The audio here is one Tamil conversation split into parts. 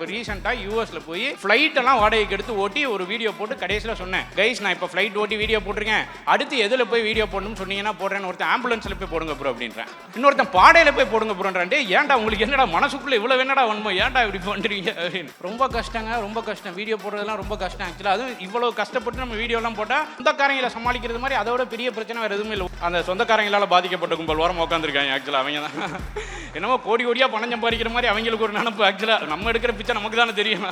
ரீசெண்டாக யூஎஸில் போய் ஃப்ளைட்டெல்லாம் வாடகைக்கு எடுத்து ஓட்டி ஒரு வீடியோ போட்டு கடைசியில் சொன்னேன், கைஸ் நான் இப்போ ஃப்ளைட் ஓட்டி வீடியோ போட்டிருக்கேன், அடுத்து எதில் போய் வீடியோ போடணும்னு சொன்னீங்கன்னா போடுறேன்னு. ஒருத்தன் ஆம்புலன்ஸில் போய் போடுங்க ப்ரோ அப்படின்றேன், இன்னொருத்தன் பாடையில் போய் போடுங்க ப்ரோன்றான். ஏன்டா உங்களுக்கு என்னடா மனசுக்குள்ளே இவ்வளோ என்னடா வேணுமோ, ஏன்டா இப்படி பண்ணுறீங்க அப்படின்னு. ரொம்ப கஷ்டங்க, ரொம்ப கஷ்டம். வீடியோ போடுறதுலாம் ரொம்ப கஷ்டம் ஆக்சுவலாக. அதுவும் இவ்வளோ கஷ்டப்பட்டு நம்ம வீடியோலாம் போட்டால் சொந்தக்காரங்களை சமாளிக்கிறது மாதிரி அதோட பெரிய பிரச்சனை வேறு எதுவுமே இல்லை. அந்த சொந்தக்காரங்களால் பாதிக்கப்பட்ட கும்பல் ஓரமாக உட்காந்துருக்காங்க ஆக்சுவலாக. அவங்க தான் என்னமோ கோடி கோடியாக பணம் சம்பாதிக்கிற மாதிரி அவங்களுக்கு ஒரு நினப்பு. ஆக்சுவலாக நம்ம எடுக்கிற பிச்சை நமக்கு தானே தெரியும்.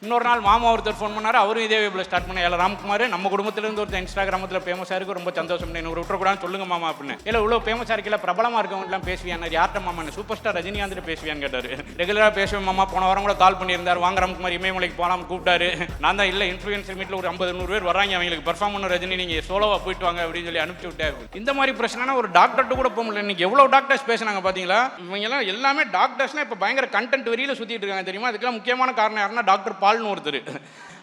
இன்னொரு நாள் மாமா ஒருத்தர் ஃபோன் பண்ணார், அவரும் இதே வேபில் ஸ்டார்ட் பண்ண. இல்லை ராம்குமார், நம்ம குடும்பத்திலேருந்து ஒருத்தர் இன்ஸ்டாகிராமத்தில் ஃபேமஸாக இருக்குது, ரொம்ப சந்தோஷம், என்ன ஒரு விட்டுறக்கூடாதுன்னு சொல்லுங்க மாமா அப்படின்னு. இல்லை இவ்வளோ ஃபேமஸாக இருக்கல, பிரபலமாக இருக்கவங்கலாம் பேசுவியான். யார்கிட்ட மாமா? சூப்பர் ஸ்டார் ரஜினிகாந்த் பேசுவியான்னு கேட்டார். ரெகுலராக பேசுவேன் மாமா, போன வாரம் கூட கால் பண்ணியிருந்தார், வாங்க ராம்குமார் இமயமலைக்கு போகலாம் கூப்பிட்டாரு. நான் தான் இல்லை, இன்ஃப்ளூயன்சர் மீட்டில் ஒரு 50-100 பேர் வராங்க, அவங்களுக்கு பர்ஃபார்ம் பண்ண ரஜினி, நீங்கள் சோலோவாக போயிட்டு வாங்க அப்படின்னு சொல்லி அனுப்பிச்சு விட்டார். இந்த மாதிரி பிரச்சனைனா ஒரு டாக்டர்கிட்ட கூட போக முடியல. இன்னைக்கு எவ்வளோ டாக்டர்ஸ் பேசுனாங்க பார்த்தீங்களா? இவங்கெல்லாம் எல்லாமே டாக்டர்ஸ்லாம் இப்போ பயங்கர கண்டென்ட் வெறியில் சுற்றிட்டு இருக்காங்க தெரியுமா? அதுக்கெல்லாம் முக்கியமான காரணம் யாருன்னா டாக்டர் பால்னு ஒருத்தர்.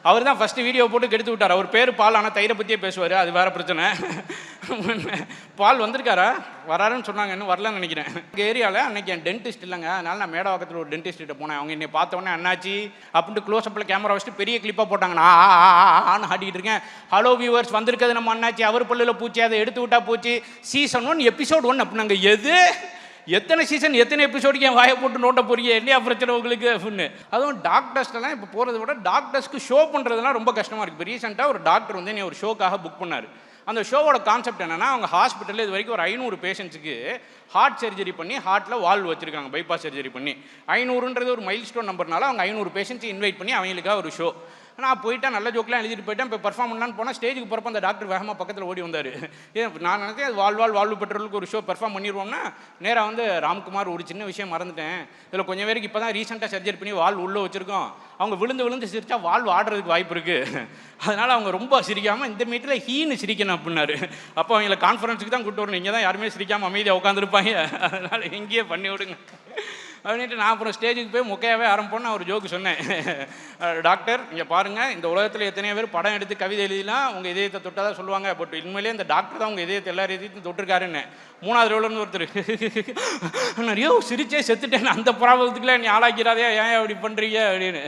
அவர் தான் ஃபஸ்ட்டு வீடியோ போட்டு கெடுத்து விட்டார். அவர் பேர் பால், ஆனால் தயிரை பற்றியே பேசுவார், அது வேறு பிரச்சனை. பால் வந்திருக்காரா? வராருன்னு சொன்னாங்க, இன்னும் வரலன்னு நினைக்கிறேன். எங்கள் ஏரியாவில் அன்றைக்கி என் டென்டிஸ்ட் இல்லைங்க, அதனால் நான் மேடவாக்கத்தில் ஒரு டென்டிஸ்ட்டை போனேன். அவங்க என்னை பார்த்தோன்னே அண்ணாச்சி அப்படின்ட்டு க்ளோஸ்அப்பில் கேமரா வச்சுட்டு பெரிய கிளிப்பாக போட்டாங்க. நான் ஆன்னு ஆடிக்கிட்டு இருக்கேன். ஹலோ வியூவர்ஸ், வந்திருக்கிறது நம்ம அண்ணாச்சி, அவர் பல்லில் பூச்சி, அதை எடுத்து விட்டா பூச்சி, சீசன் 1 எபிசோட் 1 அப்படின்னாங்க. எது எத்தனை சீசன் எத்தனை எபிசோடுக்கு என் வாயை போட்டு நோட்ட போறீங்க, என்னையா பிரச்சனை உங்களுக்கு அப்படின்னு. அதுவும் டாக்டர்ஸ்லாம் இப்போ போகிறத விட டாக்டர்ஸ்க்கு ஷோ பண்ணுறதுலாம் ரொம்ப கஷ்டமாக இருக்குது. இப்போ ரீசெண்டாக ஒரு டாக்டர் வந்து என்னை ஒரு ஷோக்காக புக் பண்ணார். அந்த ஷோவோட கான்செப்ட் என்னென்னா, அவங்க ஹாஸ்பிட்டலில் இது வரைக்கும் ஒரு 500 பேஷண்ட்ஸுக்கு ஹார்ட் சர்ஜரி பண்ணி ஹார்ட்டில் வால்வ் வச்சுருக்காங்க, பைபாஸ் சர்ஜரி பண்ணி. 500ன்றது ஒரு மைல் ஸ்டோன் நம்பர்னால அவங்க 500 பேஷண்ட்ஸ் இன்வைட் பண்ணி அவங்களுக்காக ஒரு ஷோ. நான் போயிட்டேன், நல்ல ஜோக்கெலாம் எழுதிட்டு போயிட்டேன். இப்போ பர்ஃபார்ம் பண்ணலான்னு போனால் ஸ்டேஜுக்கு போகிறப்ப அந்த டாக்டர் வேகமாக பக்கத்தில் ஓடி வந்தார். நான் நினைச்சேன் வாழ்வு பெட்ரோலுக்கு ஒரு ஷோ பெர்ஃபார்ம் பண்ணிடுவோம்னா, நேராக வந்து ராம்குமார் ஒரு சின்ன விஷயம் மறந்துட்டேன், இதில் கொஞ்சம் பேருக்கு இப்போ தான் ரீசெண்டாக சர்ஜரி பண்ணி வால்வு உள்ளே வச்சுருக்கோம், அவங்க விழுந்து சிரிச்சா வால்வு ஆடுறதுக்கு வாய்ப்பு இருக்குது, அதனால் அவங்க ரொம்ப சிரிக்காமல் இந்த மீட்டில் ஹீன்னு சிரிக்கணும் அப்படின்னாரு. அப்போ அவங்கள கான்ஃபரன்ஸுக்கு தான் கூப்பிட்டு வரணும், இங்கே தான் யாருமே சிரிக்காமல் அமைதியாக உட்காந்துருப்பாங்க, அதனால் இங்கேயே பண்ணி விடுங்க அப்படின்ட்டு நான் அப்புறம் ஸ்டேஜுக்கு போய் முக்கையாகவே ஆரம்பிப்போன்னு ஒரு ஜோக்கு சொன்னேன். டாக்டர் இங்கே பாருங்கள், இந்த உலகத்தில் எத்தனையோ பேர் படம் எடுத்து கவிதை எழுதிலாம் உங்கள் இதயத்தை தொட்டால் தான் சொல்லுவாங்க, பட் உண்மையிலே இந்த டாக்டர் தான் உங்கள் இதயத்தை எல்லாரும் இதயத்தையும் தொட்டிருக்காருன்னு. 3வது ரோலன்னு ஒருத்தர் நிறைய சிரிச்சே செத்துட்டேன், அந்த ப்ராப்ளத்துக்குலாம் நீ ஆளாக்கிறாதே, ஏன் அப்படி பண்ணுறீங்க அப்படின்னு.